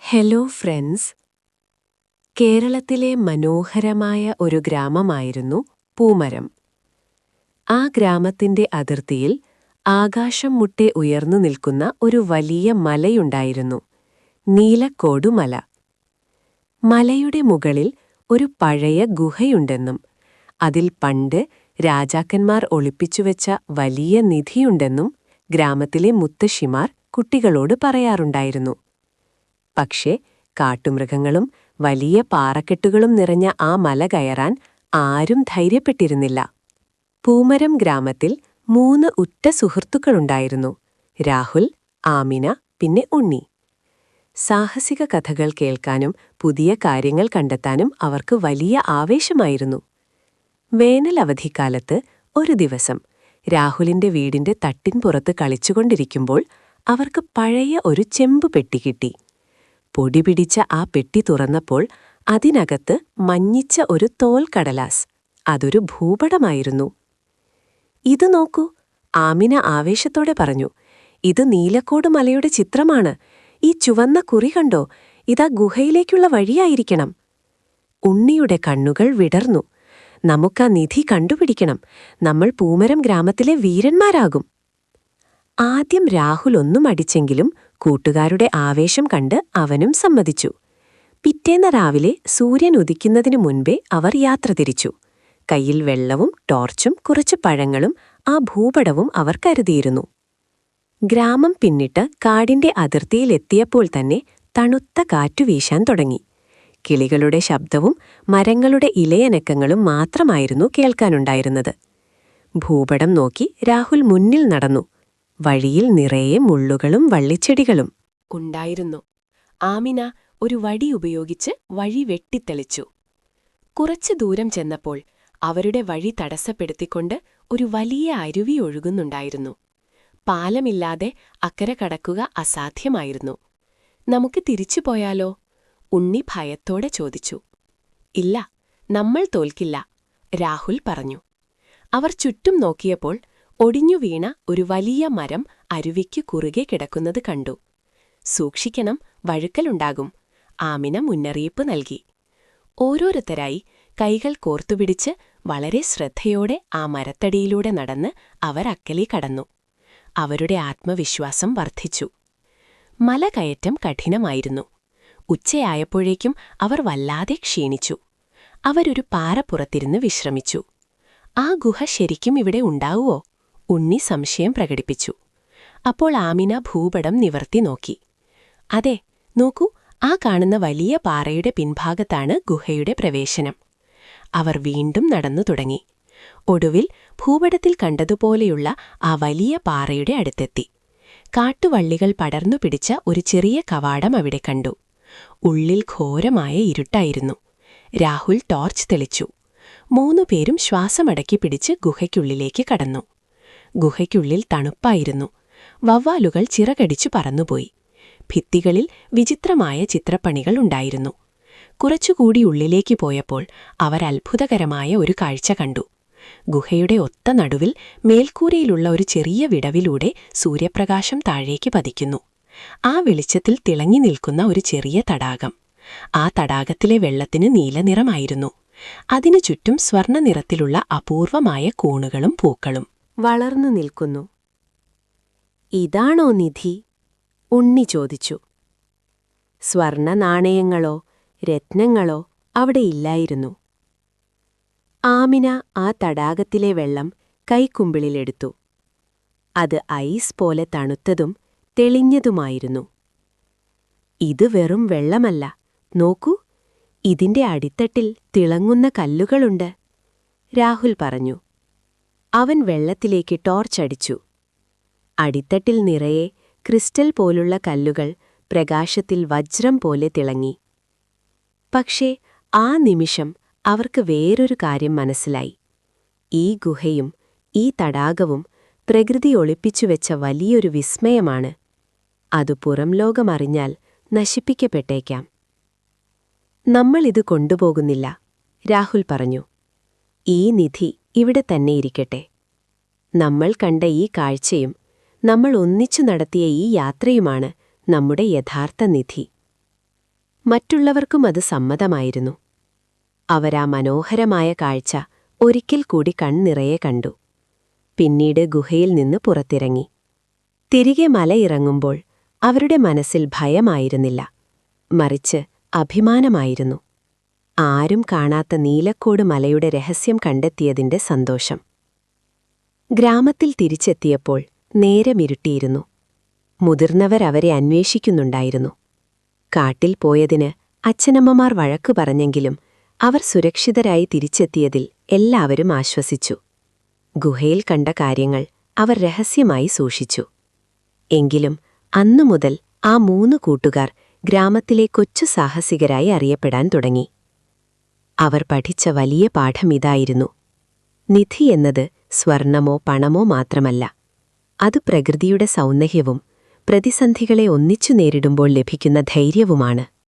Hello friends. കേരളത്തിലെ മനോഹരമായ ഒരു ഗ്രാമമായിരുന്നു പൂമരം. ആ ഗ്രാമത്തിന്റെ അതിർത്തിയിൽ ആകാശം മുട്ടെ ഉയർന്നു നിൽക്കുന്ന ഒരു വലിയ മലയുണ്ടായിരുന്നു, നീലക്കോടുമല. മലയുടെ മുകളിൽ ഒരു പഴയ ഗുഹയുണ്ടെന്നും അതിൽ പണ്ട് രാജാക്കന്മാർ ഒളിപ്പിച്ചുവെച്ച വലിയ നിധിയുണ്ടെന്നും ഗ്രാമത്തിലെ മുത്തശ്ശിമാർ കുട്ടികളോട് പറയാറുണ്ടായിരുന്നു. പക്ഷേ കാട്ടുമൃഗങ്ങളും വലിയ പാറക്കെട്ടുകളും നിറഞ്ഞ ആ മല കയറാൻ ആരും ധൈര്യപ്പെട്ടിരുന്നില്ല. പൂമരം ഗ്രാമത്തിൽ 3 ഉറ്റ സുഹൃത്തുക്കളുണ്ടായിരുന്നു: രാഹുൽ, ആമിന, പിന്നെ ഉണ്ണി. സാഹസിക കഥകൾ കേൾക്കാനും പുതിയ കാര്യങ്ങൾ കണ്ടെത്താനും അവർക്ക് വലിയ ആവേശമായിരുന്നു. വേനൽ അവധിക്കാലത്ത് ഒരു ദിവസം രാഹുലിന്റെ വീടിന്റെ തട്ടിൻപുറത്ത് കളിച്ചുകൊണ്ടിരിക്കുമ്പോൾ അവർക്ക് പഴയ ഒരു ചെമ്പുപെട്ടി കിട്ടി. പൊടിപിടിച്ച ആ പെട്ടി തുറന്നപ്പോൾ അതിനകത്ത് മഞ്ഞിച്ച ഒരു തോൽക്കടലാസ്. അതൊരു ഭൂപടമായിരുന്നു. "ഇത് നോക്കൂ," ആമിന ആവേശത്തോടെ പറഞ്ഞു. "ഇത് നീലക്കോട് മലയുടെ ചിത്രമാണ്. ഈ ചുവന്ന കുറി കണ്ടോ? ഇതാ ഗുഹയിലേക്കുള്ള വഴിയായിരിക്കണം." ഉണ്ണിയുടെ കണ്ണുകൾ വിടർന്നു. "നമുക്കാ നിധി കണ്ടുപിടിക്കണം. നമ്മൾ പൂമരം ഗ്രാമത്തിലെ വീരന്മാരാകും." ആദ്യം രാഹുൽ ഒന്നും അടിച്ചെങ്കിലും കൂട്ടുകാരുടെ ആവേശം കണ്ട് അവനും സമ്മതിച്ചു. പിറ്റേന്ന് രാവിലെ സൂര്യൻ ഉദിക്കുന്നതിനു മുൻപേ അവർ യാത്ര തിരിച്ചു. കയ്യിൽ വെള്ളവും ടോർച്ചും കുറച്ച് പഴങ്ങളും ആ ഭൂപടവും അവർ കരുതിയിരുന്നു. ഗ്രാമം പിന്നിട്ട് കാടിന്റെ അതിർത്തിയിലെത്തിയപ്പോൾ തന്നെ തണുത്ത കാറ്റു വീശാൻ തുടങ്ങി. കിളികളുടെ ശബ്ദവും മരങ്ങളുടെ ഇലയനക്കങ്ങളും മാത്രമായിരുന്നു കേൾക്കാനുണ്ടായിരുന്നത്. ഭൂപടം നോക്കി രാഹുൽ മുന്നിൽ നടന്നു. വഴിയിൽ നിറയെ മുള്ളുകളും വള്ളിച്ചെടികളും ഉണ്ടായിരുന്നു. ആമിന ഒരു വടി ഉപയോഗിച്ച് വഴി വെട്ടിത്തെളിച്ചു. കുറച്ചു ദൂരം ചെന്നപ്പോൾ അവരുടെ വഴി തടസ്സപ്പെടുത്തിക്കൊണ്ട് ഒരു വലിയ അരുവി ഒഴുകുന്നുണ്ടായിരുന്നു. പാലമില്ലാതെ അക്കരെ കടക്കുക അസാധ്യമായിരുന്നു. "നമുക്ക് തിരിച്ചു പോയാലോ?" ഉണ്ണി ഭയത്തോടെ ചോദിച്ചു. "ഇല്ല, നമ്മൾ തോൽക്കില്ല," രാഹുൽ പറഞ്ഞു. അവർ ചുറ്റും നോക്കിയപ്പോൾ ഒടിഞ്ഞു വീണ ഒരു വലിയ മരം അരുവിക്കു കുറുകെ കിടക്കുന്നത് കണ്ടു. "സൂക്ഷിക്കണം, വഴുക്കലുണ്ടാകും," ആമിന മുന്നറിയിപ്പ് നൽകി. ഓരോരുത്തരായി കൈകൾ കോർത്തുപിടിച്ച് വളരെ ശ്രദ്ധയോടെ ആ മരത്തടിയിലൂടെ നടന്ന് അവർ അക്കലെ കടന്നു. അവരുടെ ആത്മവിശ്വാസം വർദ്ധിച്ചു. മലകയറ്റം കഠിനമായിരുന്നു. ഉച്ചയായപ്പോഴേക്കും അവർ വല്ലാതെ ക്ഷീണിച്ചു. അവരൊരു പാറപ്പുറത്തിരുന്ന് വിശ്രമിച്ചു. "ആ ഗുഹ ശരിക്കും ഇവിടെ ഉണ്ടാവുമോ?" ഉണ്ണി സംശയം പ്രകടിപ്പിച്ചു. അപ്പോൾ ആമിന ഭൂപടം നിവർത്തി നോക്കി. "അതെ, നോക്കൂ, ആ കാണുന്ന വലിയ പാറയുടെ പിൻഭാഗത്താണ് ഗുഹയുടെ പ്രവേശനം." അവർ വീണ്ടും നടന്നു തുടങ്ങി. ഒടുവിൽ ഭൂപടത്തിൽ കണ്ടതുപോലെയുള്ള ആ വലിയ പാറയുടെ അടുത്തെത്തി. കാട്ടുവള്ളികൾ പടർന്നു പിടിച്ച ഒരു ചെറിയ കവാടം അവിടെ കണ്ടു. ഉള്ളിൽ ഘോരമായ ഇരുട്ടായിരുന്നു. രാഹുൽ ടോർച്ച് തെളിച്ചു. 3 പേരും ശ്വാസമടക്കി പിടിച്ച് ഗുഹയ്ക്കുള്ളിലേക്ക് കടന്നു. ഗുഹയ്ക്കുള്ളിൽ തണുപ്പായിരുന്നു. വവ്വാലുകൾ ചിറകടിച്ചു പറന്നുപോയി. ഭിത്തികളിൽ വിചിത്രമായ ചിത്രപ്പണികൾ ഉണ്ടായിരുന്നു. കുറച്ചുകൂടി ഉള്ളിലേക്ക് പോയപ്പോൾ അവർ അത്ഭുതകരമായ ഒരു കാഴ്ച കണ്ടു. ഗുഹയുടെ ഒത്ത നടുവിൽ മേൽക്കൂരയിലുള്ള ഒരു ചെറിയ വിടവിലൂടെ സൂര്യപ്രകാശം താഴേക്ക് പതിക്കുന്നു. ആ വെളിച്ചത്തിൽ തിളങ്ങി നിൽക്കുന്ന ഒരു ചെറിയ തടാകം. ആ തടാകത്തിലെ വെള്ളത്തിന് നീലനിറമായിരുന്നു. അതിനു ചുറ്റും സ്വർണ്ണനിറത്തിലുള്ള അപൂർവമായ കൂണുകളും പൂക്കളും വളർന്നു നിൽക്കുന്നു. "ഇതാണോ നിധി?" ഉണ്ണി ചോദിച്ചു. സ്വർണ്ണ നാണയങ്ങളോ രത്നങ്ങളോ അവിടെ ഇല്ലായിരുന്നു. ആമിന ആ തടാകത്തിലെ വെള്ളം കൈക്കുമ്പിളിലെടുത്തു. അത് ഐസ് പോലെ തണുത്തതും തെളിഞ്ഞതുമായിരുന്നു. "ഇത് വെറും വെള്ളമല്ല, നോക്കൂ, ഇതിന്റെ അടിത്തട്ടിൽ തിളങ്ങുന്ന കല്ലുകളുണ്ട്," രാഹുൽ പറഞ്ഞു. അവൻ വെള്ളത്തിലേക്ക് ടോർച്ചടിച്ചു. അടിത്തട്ടിൽ നിറയെ ക്രിസ്റ്റൽ പോലുള്ള കല്ലുകൾ പ്രകാശത്തിൽ വജ്രം പോലെ തിളങ്ങി. പക്ഷേ ആ നിമിഷം അവർക്ക് വേറൊരു കാര്യം മനസ്സിലായി. ഈ ഗുഹയും ഈ തടാകവും പ്രകൃതി ഒളിപ്പിച്ചുവെച്ച വലിയൊരു വിസ്മയമാണ്. അത് പുറം ലോകമറിഞ്ഞാൽ നശിപ്പിക്കപ്പെട്ടേക്കാം. "നമ്മളിത് കൊണ്ടുപോകുന്നില്ല," രാഹുൽ പറഞ്ഞു. "ഈ നിധി ഇവിടെ തന്നെ ഇരിക്കട്ടെ. നമ്മൾ കണ്ട ഈ കാഴ്ചയും നമ്മൾ ഒന്നിച്ചു നടത്തിയ ഈ യാത്രയുമാണ് നമ്മുടെ യഥാർത്ഥ നിധി." മറ്റുള്ളവർക്കും അത് സമ്മതമായിരുന്നു. അവരാ മനോഹരമായ കാഴ്ച ഒരിക്കൽ കൂടി കൺനിറയെ കണ്ടു. പിന്നീട് ഗുഹയിൽ നിന്ന് പുറത്തിറങ്ങി. തിരികെ മലയിറങ്ങുമ്പോൾ അവരുടെ മനസ്സിൽ ഭയമായിരുന്നില്ല, മറിച്ച് അഭിമാനമായിരുന്നു. ആരും കാണാത്ത നീലക്കോട് മലയുടെ രഹസ്യം കണ്ടെത്തിയതിന്റെ സന്തോഷം. ഗ്രാമത്തിൽ തിരിച്ചെത്തിയപ്പോൾ നേരമിരുട്ടിയിരുന്നു. മുതിർന്നവരവരെ അന്വേഷിക്കുന്നുണ്ടായിരുന്നു. കാട്ടിൽ പോയതിന് അച്ഛനമ്മമാർ വഴക്കു പറഞ്ഞെങ്കിലും അവർ സുരക്ഷിതരായി തിരിച്ചെത്തിയതിൽ എല്ലാവരും ആശ്വസിച്ചു. ഗുഹയിൽ കണ്ട കാര്യങ്ങൾ അവർ രഹസ്യമായി സൂക്ഷിച്ചു. എങ്കിലും അന്നുമുതൽ ആ 3 കൂട്ടുകാർ ഗ്രാമത്തിലെ കൊച്ചു സാഹസികരായി അറിയപ്പെടാൻ തുടങ്ങി. അവർ പഠിച്ച വലിയ പാഠമിതായിരുന്നു: നിധി എന്നത് സ്വർണമോ പണമോ മാത്രമല്ല, അത് പ്രകൃതിയുടെ സൗന്ദര്യവും പ്രതിസന്ധികളെ ഒന്നിച്ചു നേരിടുമ്പോൾ ലഭിക്കുന്ന ധൈര്യവുമാണ്.